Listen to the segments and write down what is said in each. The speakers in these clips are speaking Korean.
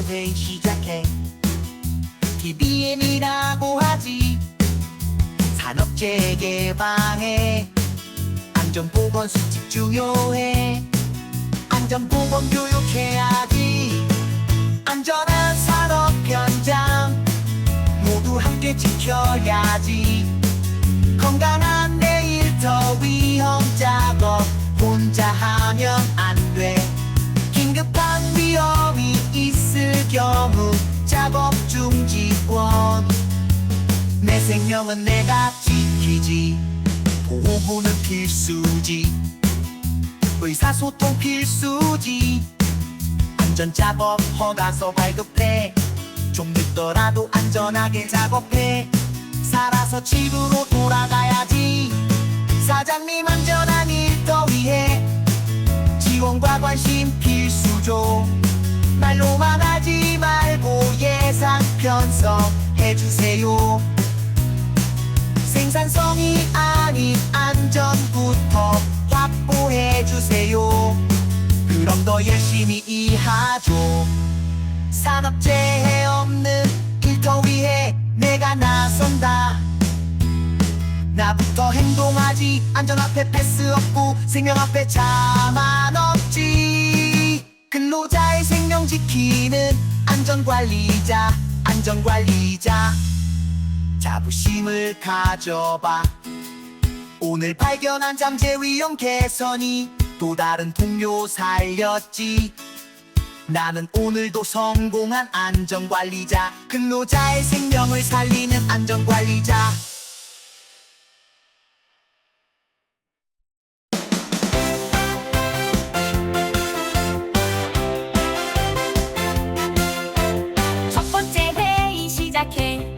회의 시작해. TBM이라고 하지. 산업재해 개방에 안전보건 수칙 중요해. 안전보건 교육해야지. 안전한 산업 현장 모두 함께 지켜야지. 건강한 내일 더 위험 작업 혼자 하면 안 돼. 긴급한 위험이 있을 경우 작업 중지권. 내 생명은 내가 지키지. 보호구는 필수지. 의사소통 필수지. 안전작업 허가서 발급해. 좀 늦더라도 안전하게 작업해. 살아서 집으로 돌아가야지. 사장님 안전한 일 더 위해 지원과 관심 필수죠. 말로만 하지 말고 예산 편성해주세요. 생산성이 아닌 안전부터 확보해주세요. 그럼 더 열심히 일하죠. 산업재해 없는 일 더 위해 내가 나선다. 나부터 행동하지. 안전 앞에 패스 없고 생명 앞에 자만 없지. 근로자의 생명 지키는 안전관리자. 안전관리자 자부심을 가져봐. 오늘 발견한 잠재 위험 개선이 또 다른 동료 살렸지. 나는 오늘도 성공한 안전관리자. 근로자의 생명을 살리는 안전관리자. 첫 번째 회의 시작해.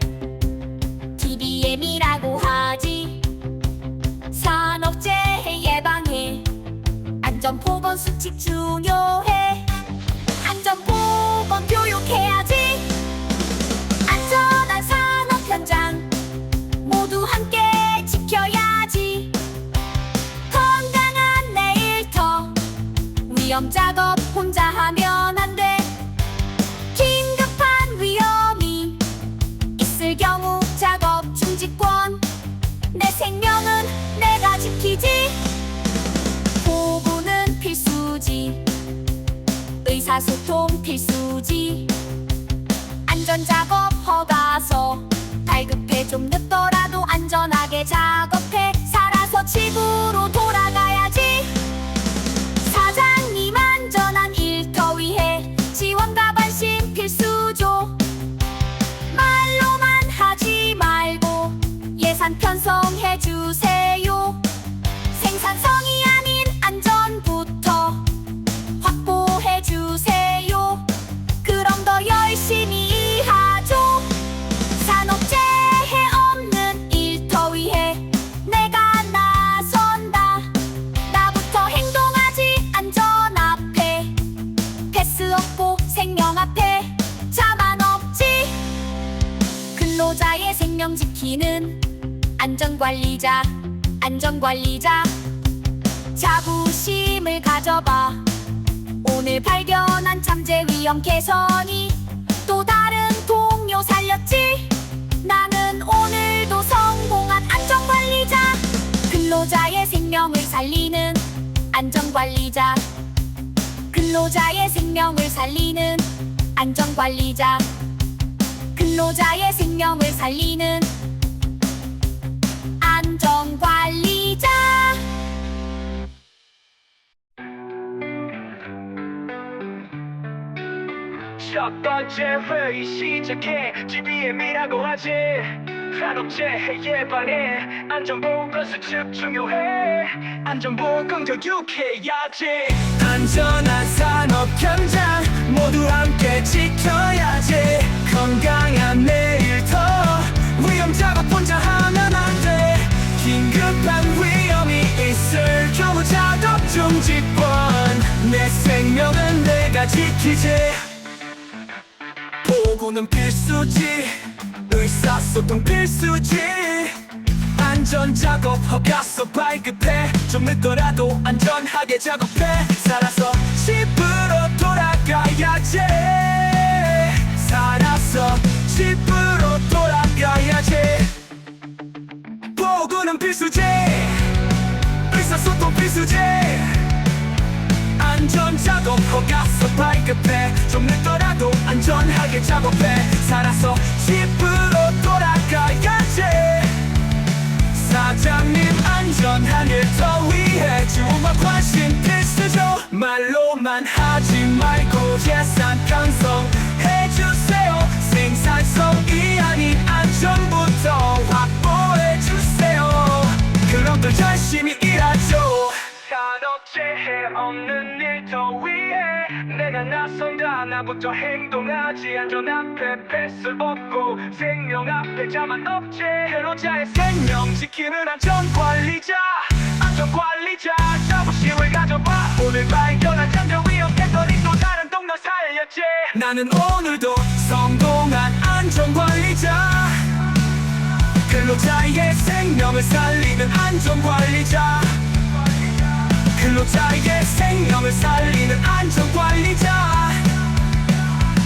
TBM이라고 하지. 산업재해 예방에 안전보건 수칙 중요해. 안전보건 교육해야지. 안전한 산업 현장 모두 함께 지켜야지. 건강한 내일 더 위험 작업 혼자 하면 안 돼. 긴급한 위험이 있을 경우 작업 중지권. 내 생명은 내가 지키지. 보고는 필수지. 의사소통 필수지. 안전작업 허가서 발급해. 좀 늦더라도 안전하게 작업해. 살아서 집으로 돌아가야지. 사장님 안전한 일 더 위해 지원과 관심 필수죠. 말로만 하지 말고 예산 편성해주세요. 생산성이 아닌 안전부터 확보해주세요. 그럼 더 열심히 일하죠. 산업재해 없는 일 더 위해 내가 나선다. 나부터 행동하지. 안전 앞에 패스 없고 생명 앞에 자만 없지. 근로자의 생명 지키는 안전관리자. 안전관리자 자부심을 가져봐. 오늘 발견한 잠재 위험 개선이 또 다른 동료 살렸지. 나는 오늘도 성공한 안전관리자. 근로자의 생명을 살리는 안전관리자. 근로자의 생명을 살리는 안전관리자. 근로자의 생명을 살리는 안전관리자. 첫 번째 회의 시작해. TBM이라고 하지. 산업재해 예방에 안전보건 수칙 중요해. 안전보건 교육해야지. 안전한 산업 현장 모두 함께 지켜야지. 건강한 내일 더 위험 작업 혼자 하면 안 돼. 긴급한 위험이 있을 경우 작업 중지권. 내 생명은 내가 지키지. 보고는 필수지. 의사소통 필수지. 안전작업 허가서 발급해. 좀 늦더라도 안전하게 작업해. 살아서 집으로 돌아가야지. 필수제 의사소통 필수제 안전작업 허가서 발급해 좀 늦더라도 안전하게 작업해 살아서 집으로 돌아가야지 사장님 안전한 일 더 위해 주마 관심 필수죠 말로만 하지 말고 예산 편성해주세요 생산성이 아닌 안전부터 확보해주세요 그럼 더 열심히 일하죠 산업재해 없는 일 더 위해 내가 나선다 나부터 행동하지 안전 앞에 패스 벗고 생명 앞에 자만 없지 근로자의 생명 지키는 안전관리자 안전관리자 자부심을 가져봐 오늘 발견한 잠재 위험 패턴이 또 다른 동료 살렸지 나는 오늘도 성공한 안전관리자 근로자의 생명을 살리는 안전관리자 근로자의 생명을 살리는 안전관리자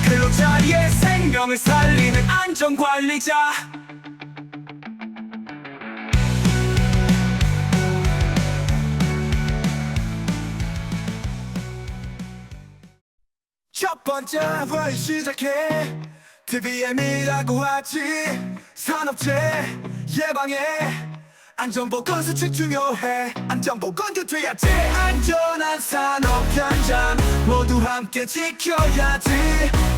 근로자의 생명을 살리는 안전관리자 첫 번째 회 시작해 TVM이라고 하지 산업재해 예방에 안전보건 수칙 중요해 안전보건 교체야지 안전한 산업 현장 모두 함께 지켜야지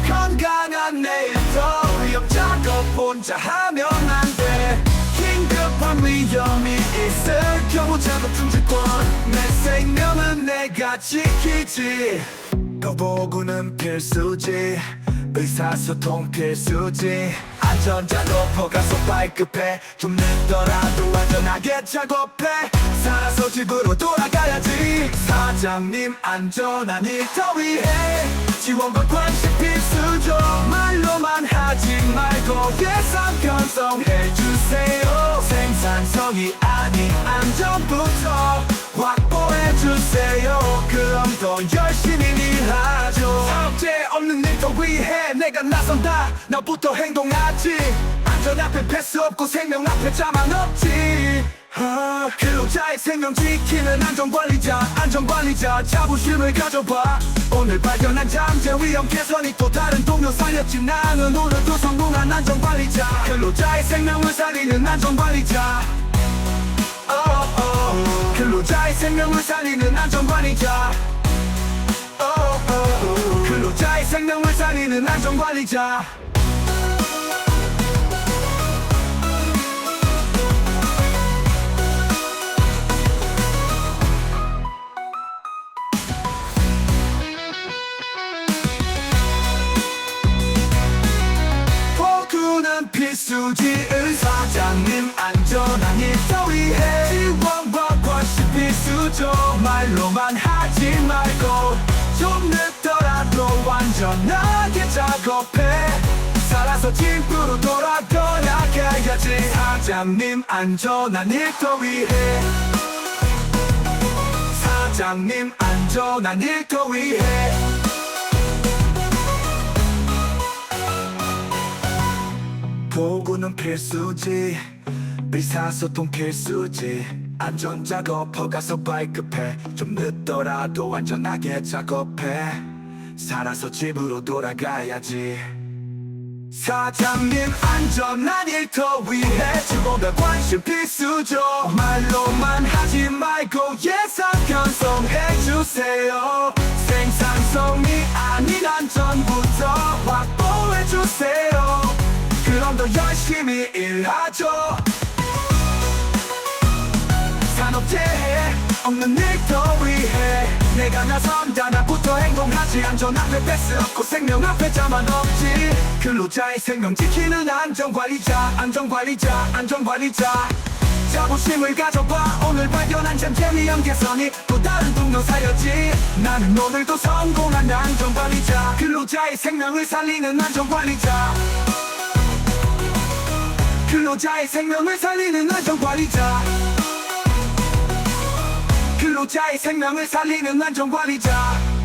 건강한 내일 더 위험 작업 혼자 하면 안돼 긴급한 위험이 있을 경우 작업 중지권 내 생명은 내가 지키지 보고는 필수지 의사소통 필수지 안전작업 허가서 발급해 좀 늦더라도 안전하게 작업해 살아서 집으로 돌아가야지 사장님 안전한 일 더 위해 지원과 관심 필수죠 말로만 하지 말고 예산 편성해주세요 생산성이 아닌 안전부터 확보해주세요 그럼 더 열심히 일하죠 사업재 없는 일 더 위해 내가 나선다 나부터 행동하지 안전 앞에 패스 없고 생명 앞에 자만 없지 근로자의 생명 지키는 안전관리자 자부심을 가져봐 오늘 발견한 잠재 위험 개선이 또 다른 동료 살렸지 나는 오늘도 성공한 안전관리자 근로자의 생명을 살리는 안전관리자 근로자의 생명을 살리는 안전관리자 근로자의 생명을 살리는 안전관리자 보고는 필수지 의사장님 안전한 일 더 위해 지원과 관심 필수죠 말로만 하지 말고 좀 늦더라도 완전하게 작업해 살아서 집으로 돌아가야지 사장님 안전한 일 더 위해 사장님 안전한 일 더 위해 보고는 필수지 의사소통 필수지 안전작업 허가서 발급해 좀 늦더라도 안전하게 작업해 살아서 집으로 돌아가야지 사장님 안전한 일 더 위해 직원과 관심 필수죠 말로만 하지 말고 예산 편성해주세요 생산성이 아닌 안전부터 확보해주세요 그럼 더 열심히 일하죠 산업재해 없는 일 더 위해 내가 나선다 나부터 행동하지 안전 앞에 패스 없고 생명 앞에 자만 없지 근로자의 생명 지키는 안전관리자 자부심을 가져봐 오늘 발견한 잠재 위험 개선이 또 다른 동료 살렸지 나는 오늘도 성공한 안전관리자 근로자의 생명을 살리는 안전관리자 근로자의 생명을 살리는 안전관리자 근로자의 생명을 살리는 안전관리자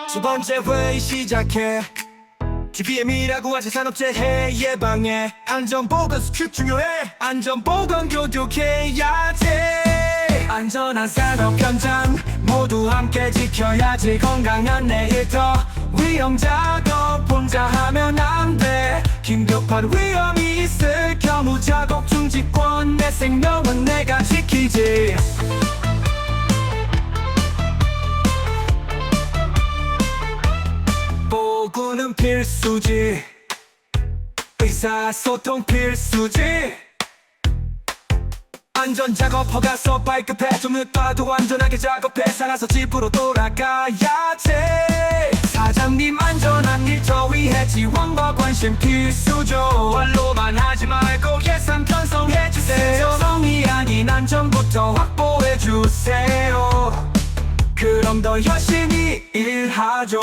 두 번째 회의 시작해 TBM이라고 하지 산업재해 예방에 안전보건 수축 중요해. 안전보건 교육해야 돼. 안전한 산업 현장 모두 함께 지켜야지. 건강한 내일 더 위험 작업 혼자 하면 안 돼. 긴급한 위험이 있을 경우 작업 중지권. 내 생명은 내가 지키지. 보고는 필수지. 의사소통 필수지. 안전작업 허가서 발급해. 좀 늦어도 안전하게 작업해. 살아서 집으로 돌아가야지. 사장님 안전한 일 더 위해 지원과 관심 필수죠. 말로만 하지 말고 예산 편성해주세요. 성이 아닌 안전부터 확보해주세요. 그럼 더 열심히 일하죠.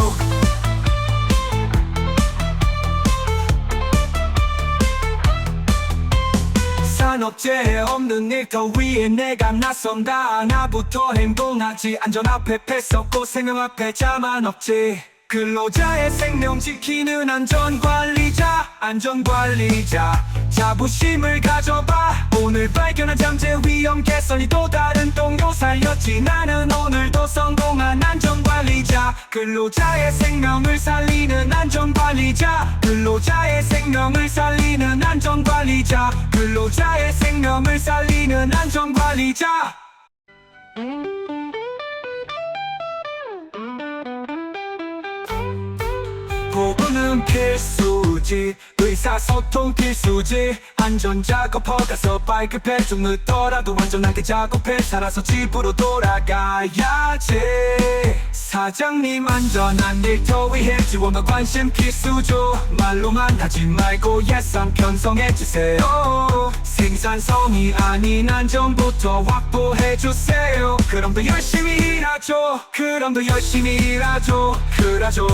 산업재해 없는 일 더 위해 내가 나선다. 나부터 행동하지. 안전 앞에 패스 없고 생명 앞에 자만 없지. 근로자의 생명 지키는 안전관리자. 안전관리자 자부심을 가져봐. 오늘 발견한 잠재 위험 개선이 또 다른 동료 살렸지. 나는 오늘도 성공한 안전관리자. 근로자의 생명을 살리는 안전관리자. 근로자의 생명을 살리는 안전관리자. 근로자의 생명을 살리는 안전관리자. 보고는 필수지. 의사소통 필수지. 안전작업 허가서 발급해. 좀 늦더라도 안전하게 작업해. 살아서 집으로 돌아가야지. 사장님 안전한 일 더 위해 지원과 관심 필수죠. 말로만 하지 말고 예산 편성해주세요. 생산성이 아닌 안전부터 확보해주세요. 그럼 더 열심히 일하죠. 그럼 더 열심히 일하죠. 그러죠.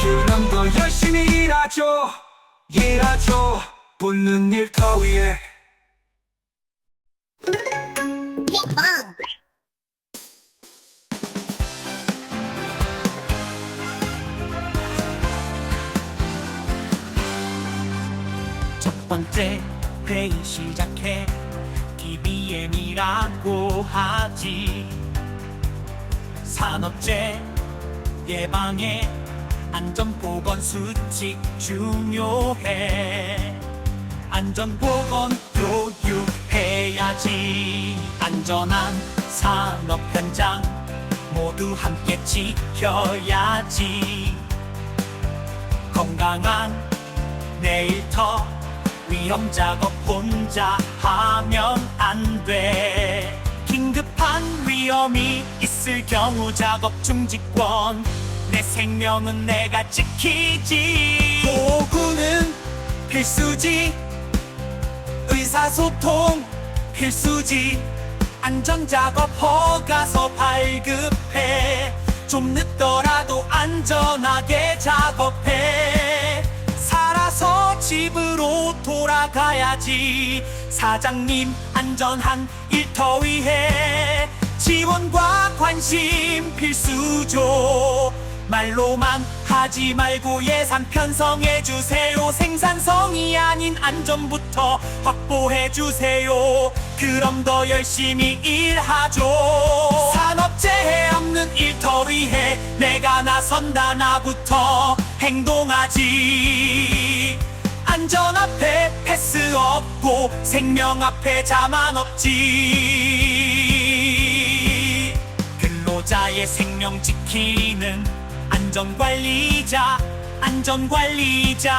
그럼 더 열심히 일하죠. 일하죠. 붙는 일 더 위해. 첫 번째 회의 시작해. TBM이라고 하지. 산업재해 예방에 안전보건 수칙 중요해. 안전보건 교육해야지. 안전한 산업 현장 모두 함께 지켜야지. 건강한 내일터 위험 작업 혼자 하면 안 돼. 긴급한 위험이 있을 경우 작업 중지권. 내 생명은 내가 지키지. 보고는 필수지. 의사소통 필수지. 안전작업 허가서 발급해. 좀 늦더라도 안전하게 작업해. 살아서 집으로 돌아가야지. 사장님 안전한 일 더 위해 지원과 관심 필수죠. 말로만 하지 말고 예산 편성해주세요. 생산성이 아닌 안전부터 확보해주세요. 그럼 더 열심히 일하죠. 산업재해 없는 일 더 위해 내가 나선다. 나부터 행동하지. 안전 앞에 패스 없고 생명 앞에 자만 없지. 근로자의 생명 지키는 안전관리자. 안전관리자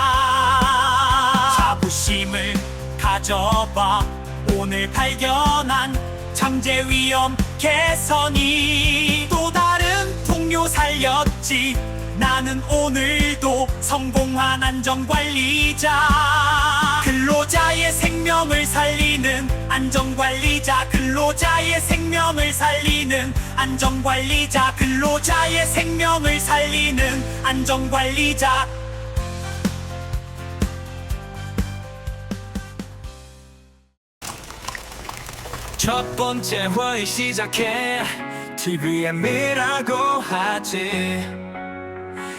자부심을 가져봐. 오늘 발견한 잠재 위험 개선이 또 다른 동료 살렸지. 나는 오늘도 성공한 안전관리자. 근로자의 생명을 살리는 안전관리자. 근로자의 생명을 살리는 안전관리자. 근로자의 생명을 살리는 안전관리자. 첫 번째 회의 시작해 TVM이라고 하지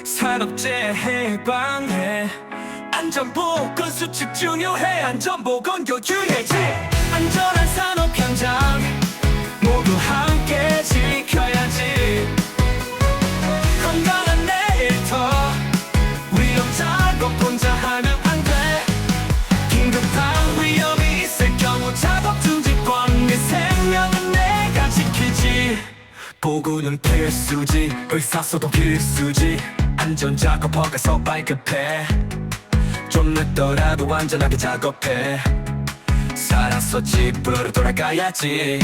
산업재해 방해 안전보건 수칙 중요해 안전보건 교육해야지 안전한 산업 현장 모두 함께 지켜야지 건강한 내일터 위험 작업 혼자 하면 안 돼 긴급한 위험이 있을 경우 작업 중지권 내 생명은 내가 지키지 보고는 필수지 의사소통 필수지 안전작업 허가서 발급해 좀 늦더라도 안전하게 작업해 살아서 집으로 돌아가야지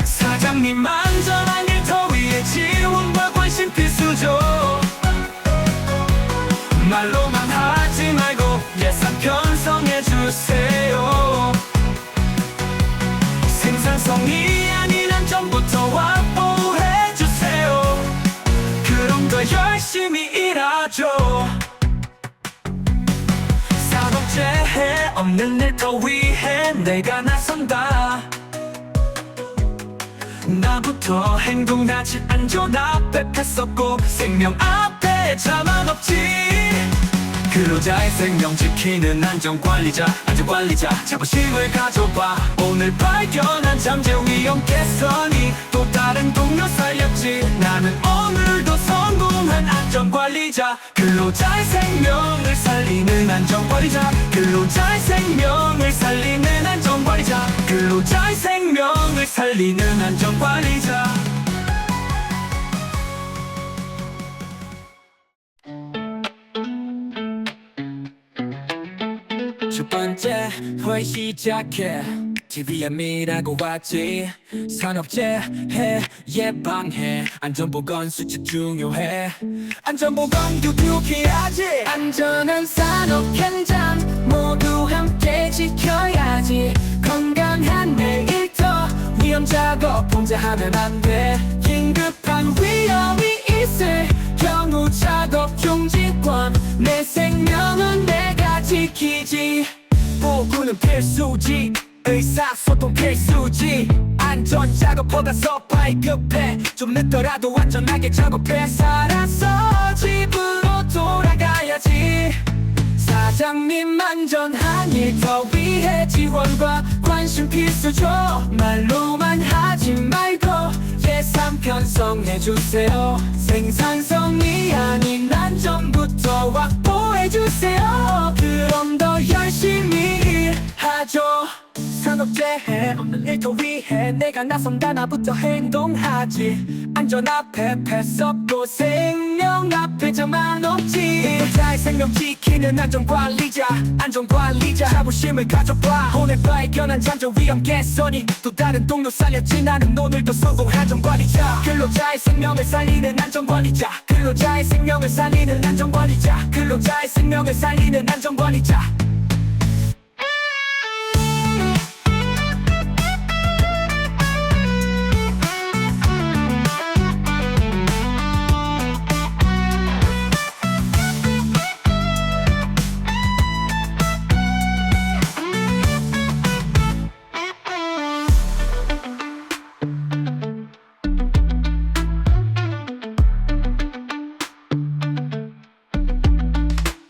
사장님 안전한 일터 위해 지원과 관심 필수죠 말로만 하지 말고 예산 편성해주세요 생산성이 아닌 안전부터 확보해주세요 그럼 더 열심히 일하죠 산업재해 없는 일터 위해 내가 나선다 나부터 행동하지 안전 앞에 패섰고 생명 앞에 자만 없지 근로자의 생명 지키는 안전관리자 자부심을 가져봐 오늘 발견한 잠재 위험 개선이 또 다른 동료 살렸지 나는 오늘도 성공한 안전관리자 근로자의 생명을 살리는 안전관리자 근로자의 생명을 살리는 안전관리자 근로자의 생명을 살리는 안전관리자 첫 번째 회의 시작해 TVM이라고 왔지 산업재해 예방해 안전보건 수칙 중요해 안전보건 교육해야지 안전한 산업 현장 모두 함께 지켜야지 건강한 내일터 위험 작업 혼자 하면 안 돼 긴급한 위험이 있을 경우 작업 중지권 내 생명은 내가 지키지 보고는 필수지 의사소통 필수지 안전작업 허가서 발급해 좀 늦더라도 안전하게 작업해 살아서 집으로 돌아가야지 사장님 안전한 일터 위해 지원과 관심 필수죠 말로만 하지 말고 예산 편성해주세요 생산성이 아닌 안전부터 확보해주세요 그럼 더 열심히 일하죠 산업재해 없는 일터 위해 내가 나선다 나부터 행동하지 안전 앞에 패섰고 생명 앞에 자만 없지 근로자의 생명 지키는 안전관리자 자부심을 가져봐 오늘 발견한 잠재 위험 개선이 또 다른 동료 살렸지 나는 오늘도 성공한 안전관리자 근로자의 생명을 살리는 안전관리자 근로자의 생명을 살리는 안전관리자 근로자의 생명을 살리는 안전관리자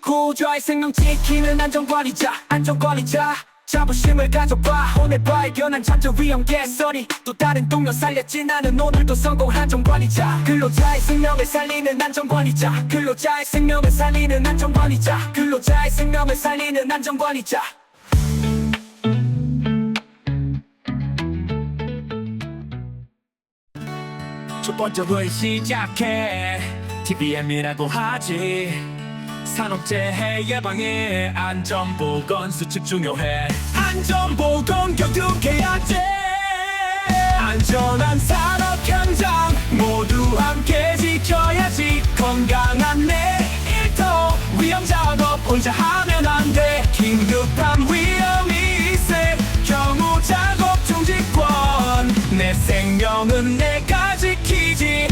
고주와의 생명 지키는 안전관리자 자부심을 가져봐 오늘 발견한 잠재 위험 개선이 또 다른 동료 살렸지 나는 오늘도 성공한 안전관리자 근로자의 생명을 살리는 안전관리자 근로자의 생명을 살리는 안전관리자 근로자의 생명을 살리는 안전관리자 첫 번째 회의 시작해 TVM이라고 하지 산업재해 예방에 안전보건 수칙 중요해 안전보건 교육해야지 안전한 산업 현장 모두 함께 지켜야지 건강한 내일터 위험 작업 혼자 하면 안 돼 긴급한 위험이 있을 경우 작업 중지권 내 생명은 내가 지키지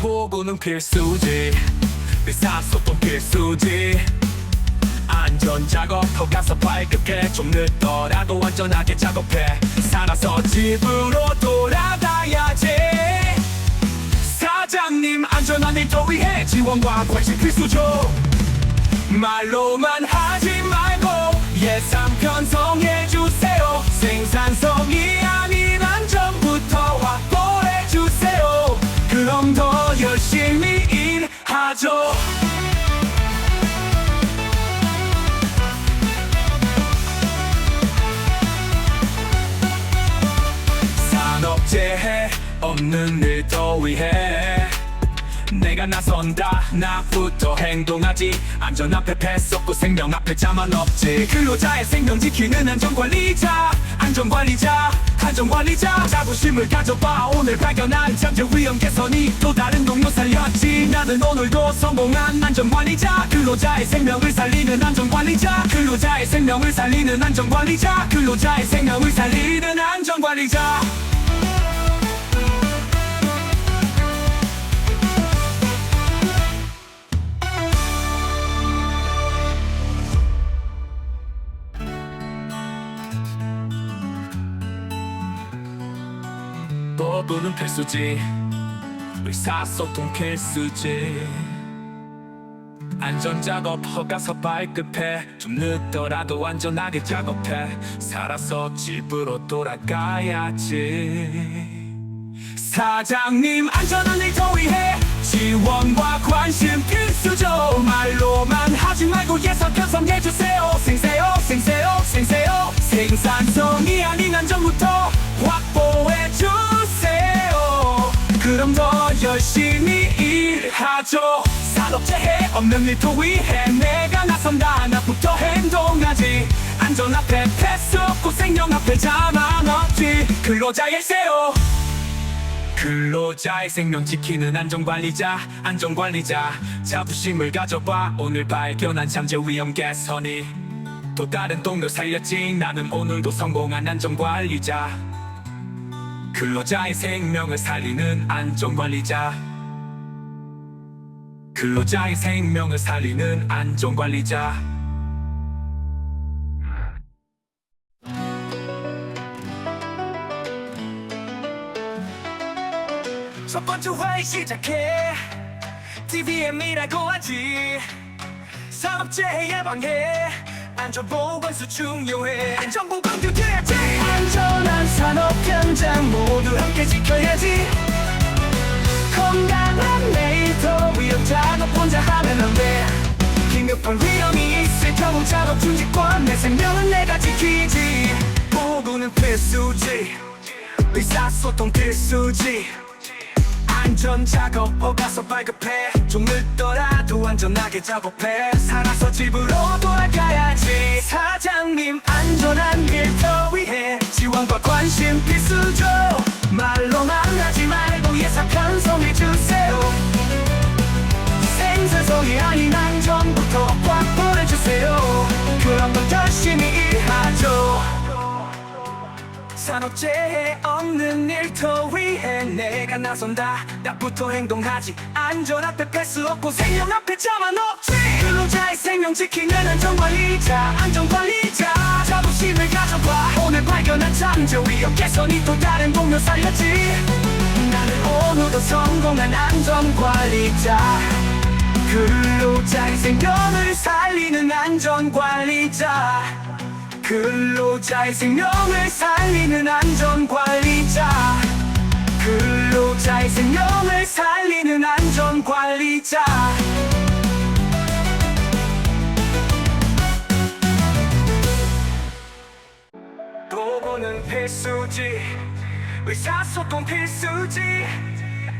보고는 필수지 의사소통 필수지 안전작업 허가서 발급해 좀 늦더라도 안전하게 작업해 살아서 집으로 돌아가야지. 사장님 안전한 일터 위해 지원과 관심 필수죠. 말로만 하지 말고 예산 편성해주세요. 생산성이 아닌 안전부터 확보해주세요. 그럼 더 열심히 일하죠. 산업재해 없는 일터 위해 내가 나선다. 나부터 행동하지. 안전 앞에 패스 없고 생명 앞에 자만 없지. 근로자의 생명 지키는 안전관리자. 안전관리자. 안전관리자. 자부심을 가져봐. 오늘 발견한 잠재 위험 개선이 또 다른 동료 살렸지. 나는 오늘도 성공한 안전관리자. 근로자의 생명을 살리는 안전관리자. 근로자의 생명을 살리는 안전관리자. 근로자의 생명을 살리는 안전관리자. 법은 필수지. 의사소통 필수지. 안전작업 허가서 발급해. 좀 늦더라도 안전하게 작업해. 살아서 집으로 돌아가야지. 사장님 안전한 일터 위해 지원과 관심 필수죠. 말로만 하지 말고 예산 편성해주세요. 생세요 생세요 생세요. 생산성이 아닌 안전부터 확보해주세요. 그럼 더 열심히 일하죠. 산업재해 없는 일터 위해 내가 나선다. 나부터 행동하지. 안전 앞에 패스 없고 생명 앞에 자만 없지. 근로자의 세요. 근로자의 생명 지키는 안전관리자. 안전관리자. 자부심을 가져봐. 오늘 발견한 잠재 위험 개선이 또 다른 동료 살렸지. 나는 오늘도 성공한 안전관리자. 근로자의 생명을 살리는 안전관리자. 근로자의 생명을 살리는 안전관리자. 첫 번째 회의 시작해. TVM이라고 하지. 산업재해 예방해. 안전보건수 중요해. 안전보건 듀티해야지. 안전한 산업 현장 모두 함께 지켜야지. 건강한 내일터 위험 작업 혼자 하면 안 돼. 긴급한 위험이 있을 경우 작업 중지권. 내 생명은 내가 지키지. 보고는 필수지. 의사소통 필수지. 안전작업 허가서 발급해. 좀 늦더라도 안전하게 작업해. 살아서 집으로 돌아가야지. 사장님 안전한 일터 위해 지원과 관심 필수죠. 말로만 하지 말고 예산 편성해주세요. 생산성이 아닌 안전부터 확보해주세요. 그럼 더 열심히 일하죠. 산업재해 없는 일터 위해 내가 나선다. 나부터 행동하지. 안전 앞에 패스 없고 생명 앞에 자만 없지. 근로자의 생명 지키는 안전관리자. 안전관리자. 자부심을 가져봐. 오늘 발견한 잠재 위험 개선이 또 다른 동료 살렸지. 나는 오늘도 성공한 안전관리자. 근로자의 생명을 살리는 안전관리자. 근로자의 생명을 살리는 안전관리자. 근로자의 생명을 살리는 안전관리자. 보고는 필수지. 의사소통 필수지.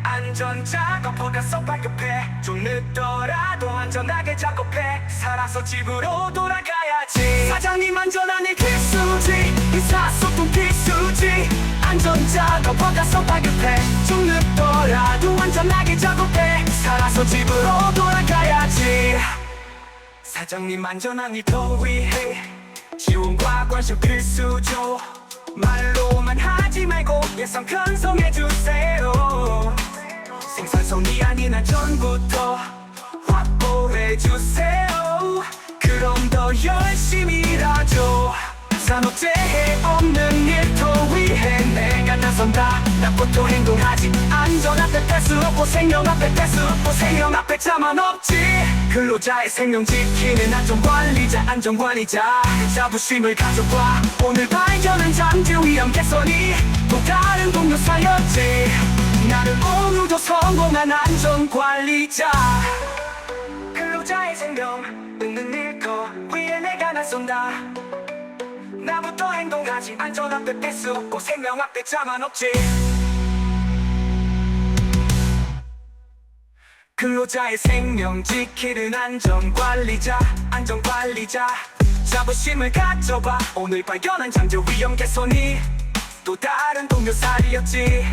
안전작업 허가서 발급해. 좀 늦더라도 안전하게 작업해. 살아서 집으로 돌아가야지. 사장님 안전한 일 필수지. 의사소통 필수지. 안전작업 허가서 발급해. 좀 늦더라도 안전하게 작업해. 살아서 집으로 돌아가야지. 사장님 안전한 일터 위해 지원과 관심 필수죠. 말로만 하지 말고 예산 편성해주세요. 생산성이 아닌 안전부터 확보해주세요. 그럼 더 열심히 일하죠. 산업재해 없는 일터 위 나부터 행동하지 안전 앞에 패스 없고 생명 앞에 패스 없고 생명 앞에 자만 없지 근로자의 생명 지키는 안전관리자 안전관리자 자부심을 가져봐 오늘 발견한 잠재 위험 개선이 또 다른 동료 살렸지 나는 오늘도 성공한 안전관리자 근로자의 생명 끊는 일터 위에 내가 나선다 나부터 행동하지 안전 앞에 패스 없고 생명 앞에 자만 없지 근로자의 생명 지키는 안전관리자 안전관리자 자부심을 가져봐 오늘 발견한 잠재 위험 개선이 또 다른 동료 살렸지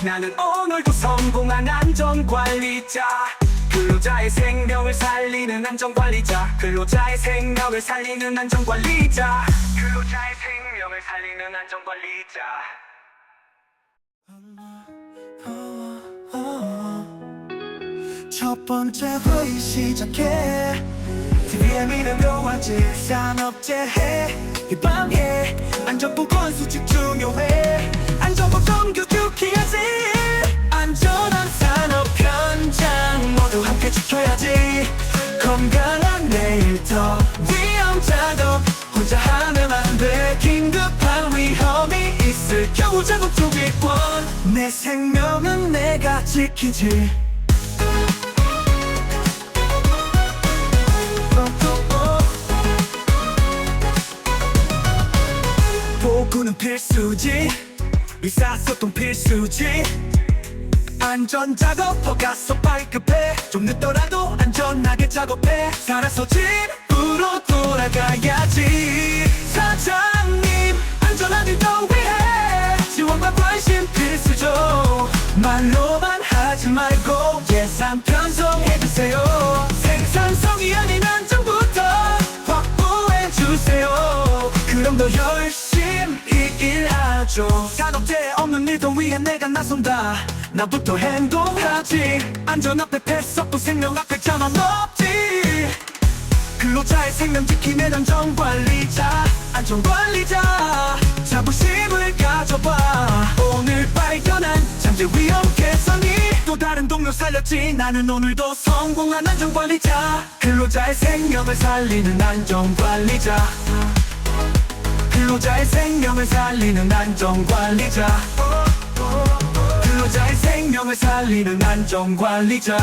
나는 오늘도 성공한 안전관리자 근로자의 생명을 살리는 안전관리자 근로자의 생명을 살리는 안전관리자 근로자의 생명을 살리는 안전관리자 첫 번째 회의 시작해 TV에 미는 요한지 산업재해 비방해 안전보건 수칙 중요해 안전보건 교육해야지 안전한 산업 현장 모두 함께 지켜야지 건강한 내일터 위험 작업 혼자 하면 안돼 긴급한 위험이 있을 경우 작업 조기권 내 생명은 내가 지키지 보고는 필수지 의사소통 필수지 안전작업 허가서 발급해 좀 늦더라도 안전하게 작업해 살아서 집으로 돌아가야지 사장님 안전한 일도 위해 지원과 관심 필수죠 말로만 하지 말고 예산 편성해주세요 생산성이 아닌 안전부터 확보해주세요 그럼 더 열심히 일하죠 산업재해 없는 일도 위해 내가 나선다 나부터 행동하지 안전 앞에 패스 없고 생명 앞에 자만 없지 근로자의 생명 지키는 안전관리자 안전관리자 자부심을 가져봐 오늘 발견한 잠재 위험 개선이 또 다른 동료 살렸지 나는 오늘도 성공한 안전관리자 근로자의 생명을 살리는 안전관리자 근로자의 생명을 살리는 안전관리자 근로자의 생명을 살리는 안전관리자